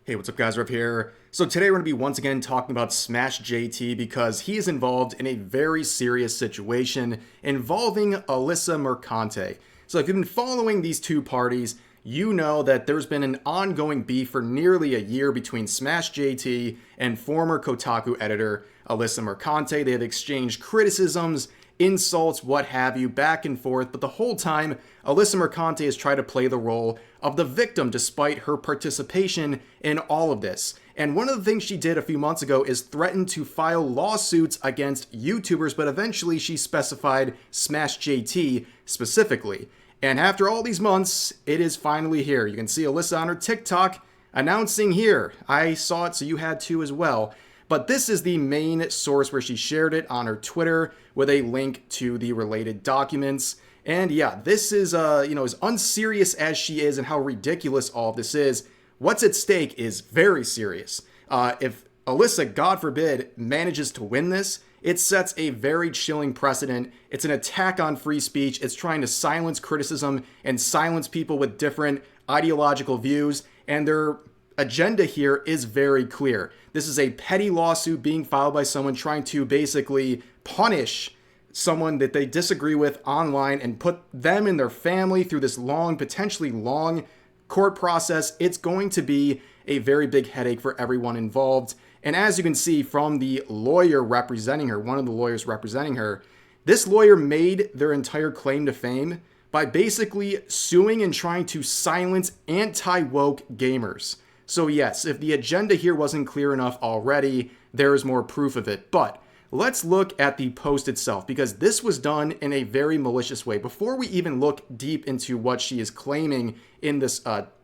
Hey, what's up guys, Rev here. So today we're going to be once again talking about SmashJT because he is involved in a very serious situation involving Alyssa Mercante. So if you've been following these two parties, you know that there's been an ongoing beef for nearly a year between SmashJT and former Kotaku editor Alyssa Mercante. They have exchanged criticisms, insults, what have you, back and forth, but the whole time, Alyssa Mercante has tried to play the role of the victim despite her participation in all of this. And one of the things she did a few months ago is threaten to file lawsuits against YouTubers, but eventually she specified SmashJT specifically. And after all these months, it is finally here. You can see Alyssa on her TikTok announcing here. I saw it, so you had to as well. But this is the main source where she shared it on her Twitter with a link to the related documents. And yeah, this is, as unserious as she is and how ridiculous all of this is, what's at stake is very serious. If Alyssa, God forbid, manages to win this, it sets a very chilling precedent. It's an attack on free speech. It's trying to silence criticism and silence people with different ideological views. And their agenda here is very clear. This is a petty lawsuit being filed by someone trying to basically punish someone that they disagree with online and put them and their family through this long, potentially long court process. It's going to be a very big headache for everyone involved. And as you can see from the lawyer representing her, one of the lawyers representing her, this lawyer made their entire claim to fame by basically suing and trying to silence anti-woke gamers. So yes, if the agenda here wasn't clear enough already, there is more proof of it. But let's look at the post itself, because this was done in a very malicious way. Before we even look deep into what she is claiming in this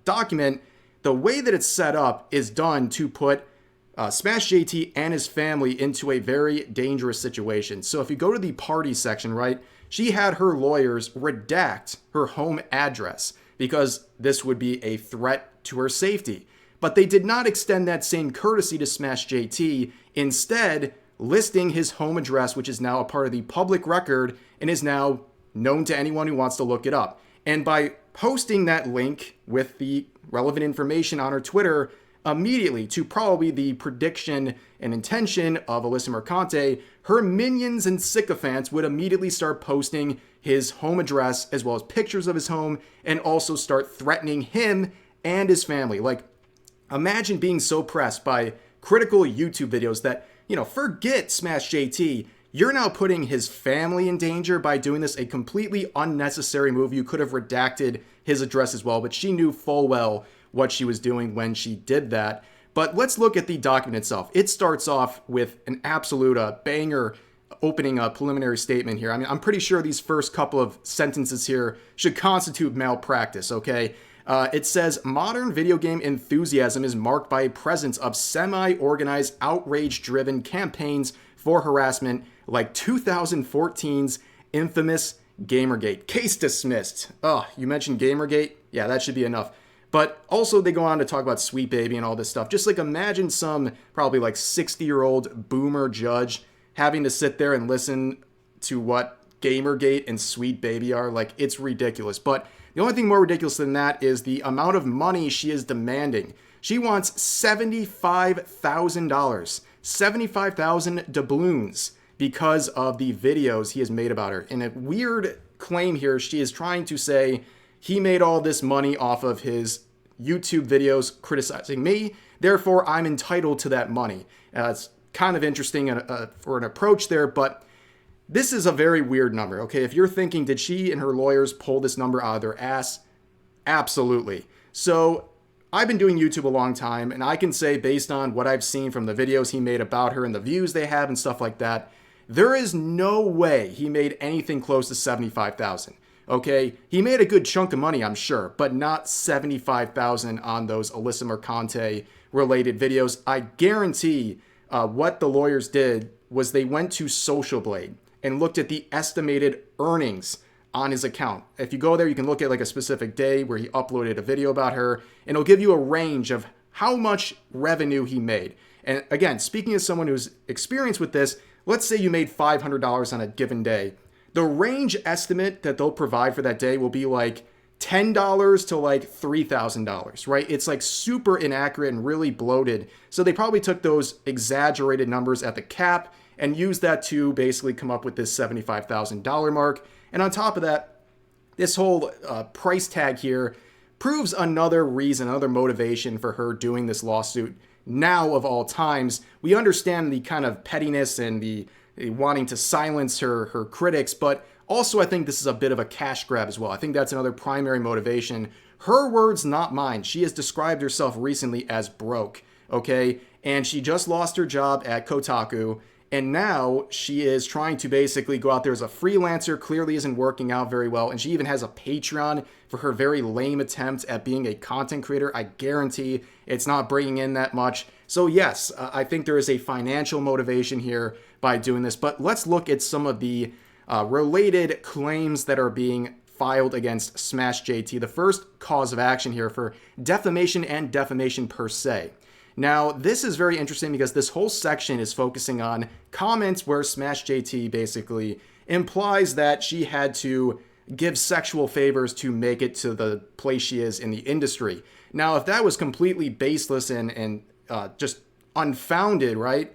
document, the way that it's set up is done to put SmashJT and his family into a very dangerous situation. So if you go to the party section, right, she had her lawyers redact her home address because this would be a threat to her safety. But they did not extend that same courtesy to SmashJT, instead listing his home address, which is now a part of the public record and is now known to anyone who wants to look it up. And by posting that link with the relevant information on her Twitter immediately to probably the prediction and intention of Alyssa Mercante, her minions and sycophants would immediately start posting his home address as well as pictures of his home and also start threatening him and his family. Like, imagine being so pressed by critical YouTube videos that, forget SmashJT. You're now putting his family in danger by doing this, a completely unnecessary move. You could have redacted his address as well, but she knew full well what she was doing when she did that. But let's look at the document itself. It starts off with an absolute banger opening a preliminary statement here. I mean, I'm pretty sure these first couple of sentences here should constitute malpractice, okay? It says, modern video game enthusiasm is marked by a presence of semi-organized, outrage-driven campaigns for harassment like 2014's infamous Gamergate. Case dismissed. Oh, you mentioned Gamergate? Yeah, that should be enough. But also they go on to talk about Sweet Baby and all this stuff. Just like imagine some probably like 60-year-old boomer judge having to sit there and listen to what Gamergate and Sweet Baby are. Like, it's ridiculous. But the only thing more ridiculous than that is the amount of money she is demanding. She wants $75,000. 75,000 doubloons because of the videos he has made about her. In a weird claim here, she is trying to say he made all this money off of his YouTube videos criticizing me, therefore I'm entitled to that money. It's kind of interesting for an approach there, but this is a very weird number, okay? If you're thinking, did she and her lawyers pull this number out of their ass? Absolutely. So I've been doing YouTube a long time, and I can say, based on what I've seen from the videos he made about her and the views they have and stuff like that, there is no way he made anything close to 75,000. Okay, he made a good chunk of money, I'm sure, but not 75,000 on those Alyssa Mercante related videos. I guarantee what the lawyers did was they went to Social Blade and looked at the estimated earnings on his account. If you go there, you can look at like a specific day where he uploaded a video about her, and it'll give you a range of how much revenue he made. And again, speaking as someone who's experienced with this, let's say you made $500 on a given day. The range estimate that they'll provide for that day will be like $10 to like $3,000, right? It's like super inaccurate and really bloated. So they probably took those exaggerated numbers at the cap and used that to basically come up with this $75,000 mark. And on top of that, this whole price tag here proves another reason, another motivation for her doing this lawsuit now of all times. We understand the kind of pettiness and the wanting to silence her critics, but also I think this is a bit of a cash grab as well. I think that's another primary motivation. Her words, not mine. She has described herself recently as broke, okay? And she just lost her job at Kotaku, and now she is trying to basically go out there as a freelancer, clearly isn't working out very well, and she even has a Patreon for her very lame attempt at being a content creator. I guarantee it's not bringing in that much. So yes, I think there is a financial motivation here by doing this, but let's look at some of the related claims that are being filed against SmashJT. The first cause of action here for defamation and defamation per se. Now, this is very interesting because this whole section is focusing on comments where SmashJT basically implies that she had to give sexual favors to make it to the place she is in the industry. Now, if that was completely baseless and just unfounded, right,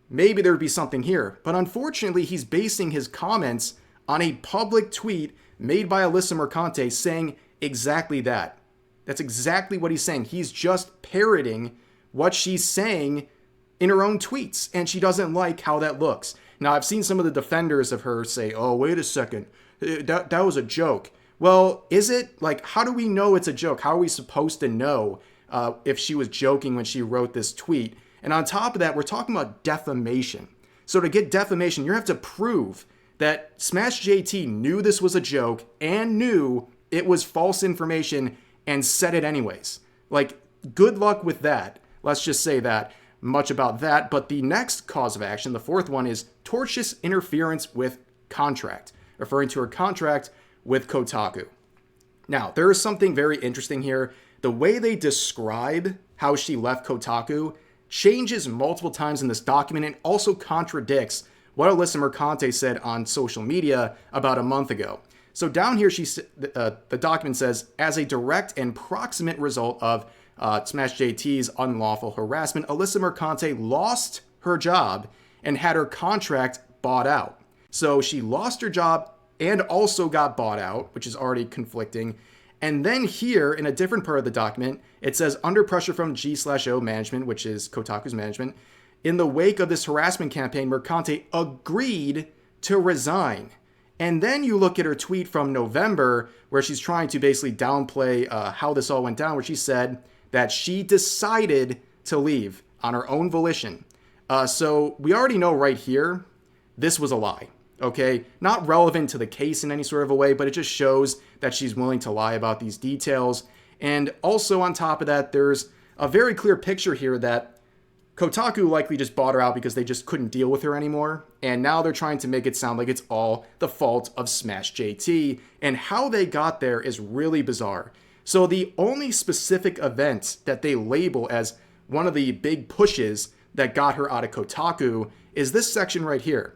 maybe there would be something here. But unfortunately, he's basing his comments on a public tweet made by Alyssa Mercante saying exactly that. That's exactly what he's saying. He's just parroting what she's saying in her own tweets, and she doesn't like how that looks. Now, I've seen some of the defenders of her say, oh, wait a second, that was a joke. Well, is it? Like, how do we know it's a joke? How are we supposed to know if she was joking when she wrote this tweet? And on top of that, we're talking about defamation. So to get defamation, you have to prove that SmashJT knew this was a joke and knew it was false information and said it anyways. Like, good luck with that. Let's just say that. Much about that. But the next cause of action, the fourth one, is tortious interference with contract, referring to her contract with Kotaku. Now, there is something very interesting here. The way they describe how she left Kotaku changes multiple times in this document and also contradicts what Alyssa Mercante said on social media about a month ago. So down here, the document says, as a direct and proximate result of SmashJT's unlawful harassment, Alyssa Mercante lost her job and had her contract bought out. So she lost her job and also got bought out, which is already conflicting. And then here, in a different part of the document, it says, under pressure from G/O management, which is Kotaku's management, in the wake of this harassment campaign, Mercante agreed to resign. And then you look at her tweet from November, where she's trying to basically downplay how this all went down, where she said that she decided to leave on her own volition. So we already know right here, this was a lie. Okay, not relevant to the case in any sort of a way, but it just shows that she's willing to lie about these details. And also on top of that, there's a very clear picture here that Kotaku likely just bought her out because they just couldn't deal with her anymore. And now they're trying to make it sound like it's all the fault of SmashJT. And how they got there is really bizarre. So the only specific event that they label as one of the big pushes that got her out of Kotaku is this section right here,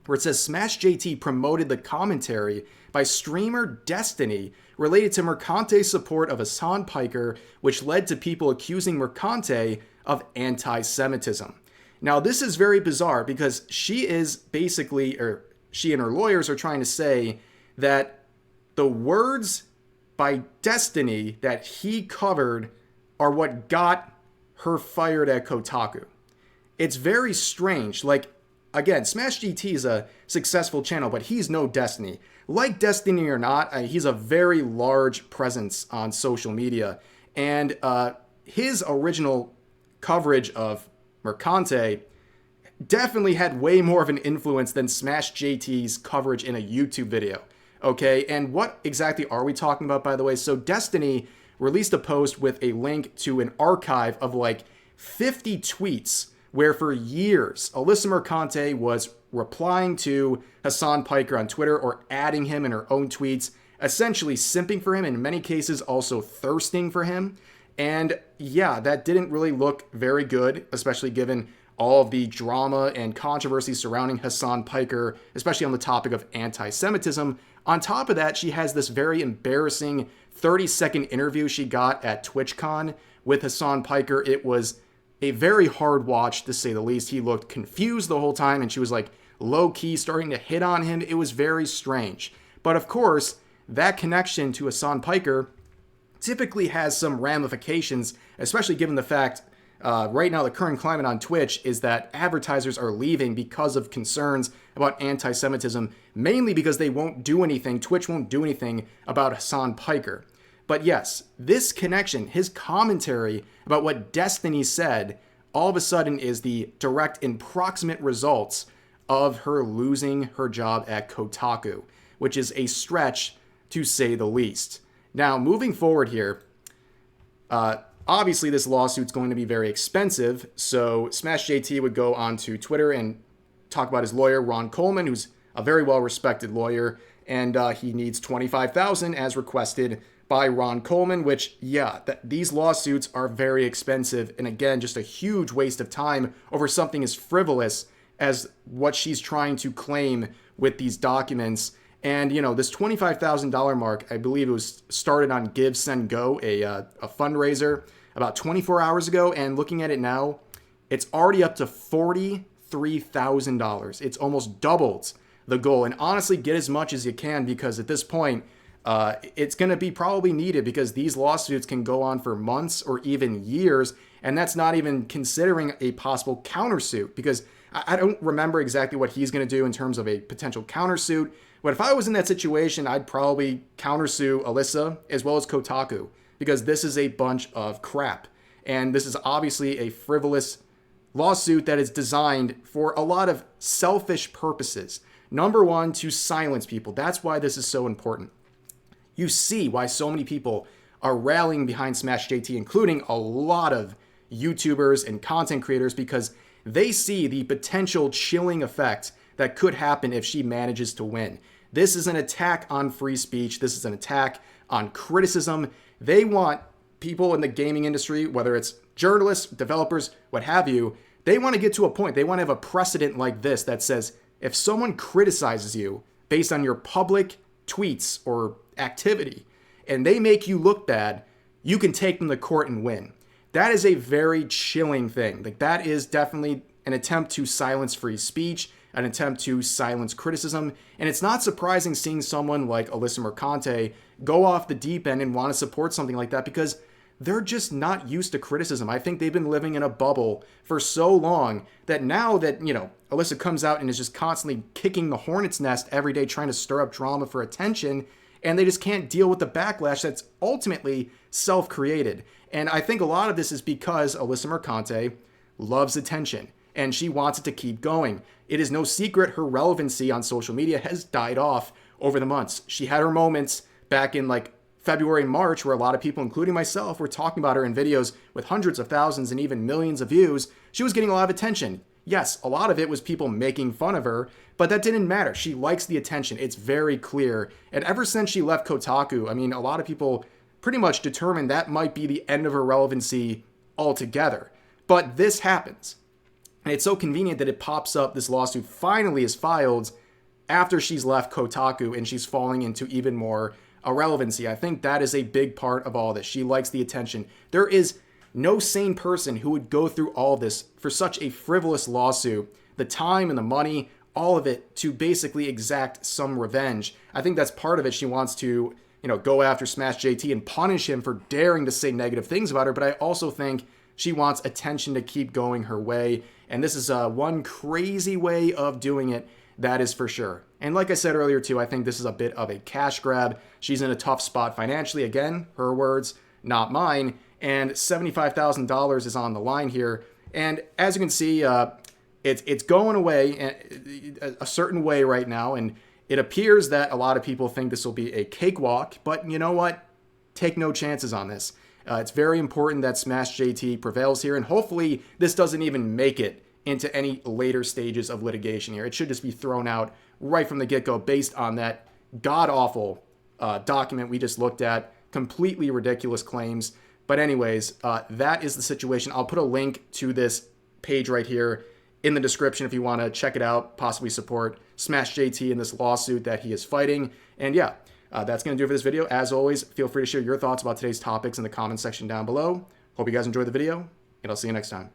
where it says SmashJT promoted the commentary by streamer Destiny related to Mercante's support of Hassan Piker, which led to people accusing Mercante of anti-Semitism. Now, this is very bizarre because she is basically, or she and her lawyers are trying to say that the words by Destiny that he covered are what got her fired at Kotaku. It's very strange. Like, again, SmashJT is a successful channel, but he's no Destiny. Like Destiny or not, he's a very large presence on social media. And his original coverage of Mercante definitely had way more of an influence than SmashJT's coverage in a YouTube video. Okay, and what exactly are we talking about, by the way? So Destiny released a post with a link to an archive of like 50 tweets where for years Alyssa Mercante was replying to Hassan Piker on Twitter or adding him in her own tweets, essentially simping for him, in many cases also thirsting for him. And yeah, that didn't really look very good, especially given all of the drama and controversy surrounding Hassan Piker, especially on the topic of anti-Semitism. On top of that, she has this very embarrassing 30-second interview she got at TwitchCon with Hassan Piker. It was a very hard watch, to say the least. He looked confused the whole time, and she was like low-key starting to hit on him. It was very strange. But of course, that connection to Hassan Piker typically has some ramifications, especially given the fact right now the current climate on Twitch is that advertisers are leaving because of concerns about anti-Semitism, mainly because they won't do anything. Twitch won't do anything about Hassan Piker. But yes, this connection, his commentary about what Destiny said, all of a sudden is the direct and proximate results of her losing her job at Kotaku, which is a stretch to say the least. Now, moving forward here, obviously this lawsuit's going to be very expensive, so SmashJT would go onto Twitter and talk about his lawyer, Ron Coleman, who's a very well-respected lawyer, and he needs $25,000 as requested by Ron Coleman, which, yeah, these lawsuits are very expensive, and again, just a huge waste of time over something as frivolous as what she's trying to claim with these documents. And, you know, this $25,000 mark, I believe it was started on Give, Send, Go, a fundraiser about 24 hours ago. And looking at it now, it's already up to $43,000. It's almost doubled the goal. And honestly, get as much as you can, because at this point, it's going to be probably needed, because these lawsuits can go on for months or even years. And that's not even considering a possible countersuit, because I don't remember exactly what he's going to do in terms of a potential countersuit. But if I was in that situation, I'd probably countersue Alyssa as well as Kotaku, because this is a bunch of crap. And this is obviously a frivolous lawsuit that is designed for a lot of selfish purposes. Number one, to silence people. That's why this is so important. You see why so many people are rallying behind SmashJT, including a lot of YouTubers and content creators, because they see the potential chilling effect that could happen if she manages to win. This is an attack on free speech. This is an attack on criticism. They want people in the gaming industry, whether it's journalists, developers, what have you, they want to get to a point. They want to have a precedent like this that says if someone criticizes you based on your public tweets or activity and they make you look bad, you can take them to court and win. That is a very chilling thing. Like, that is definitely an attempt to silence free speech, an attempt to silence criticism. And it's not surprising seeing someone like Alyssa Mercante go off the deep end and want to support something like that, because they're just not used to criticism. I think they've been living in a bubble for so long that now that, you know, Alyssa comes out and is just constantly kicking the hornet's nest every day, trying to stir up drama for attention, and they just can't deal with the backlash that's ultimately self-created. And I think a lot of this is because Alyssa Mercante loves attention, and she wants it to keep going. It is no secret her relevancy on social media has died off over the months. She had her moments back in like February and March where a lot of people, including myself, were talking about her in videos with hundreds of thousands and even millions of views. She was getting a lot of attention. Yes, a lot of it was people making fun of her, but that didn't matter. She likes the attention. It's very clear. And ever since she left Kotaku, I mean, a lot of people pretty much determined that might be the end of her relevancy altogether. But this happens. And it's so convenient that it pops up. This lawsuit finally is filed after she's left Kotaku and she's falling into even more irrelevancy. I think that is a big part of all this. She likes the attention. There is no sane person who would go through all this for such a frivolous lawsuit, the time and the money, all of it, to basically exact some revenge. I think that's part of it. She wants to, you know, go after SmashJT and punish him for daring to say negative things about her. But I also think she wants attention to keep going her way. And this is one crazy way of doing it, that is for sure. And like I said earlier too, I think this is a bit of a cash grab. She's in a tough spot financially. Again, her words, not mine. And $75,000 is on the line here. And as you can see, it's going away a certain way right now. And it appears that a lot of people think this will be a cakewalk. But you know what? Take no chances on this. It's very important that SmashJT prevails here. And hopefully this doesn't even make it into any later stages of litigation here. It should just be thrown out right from the get-go based on that god-awful document we just looked at. Completely ridiculous claims. But anyways, that is the situation. I'll put a link to this page right here in the description if you want to check it out, possibly support SmashJT in this lawsuit that he is fighting. And yeah, That's going to do it for this video. As always, feel free to share your thoughts about today's topics in the comments section down below. Hope you guys enjoyed the video, and I'll see you next time.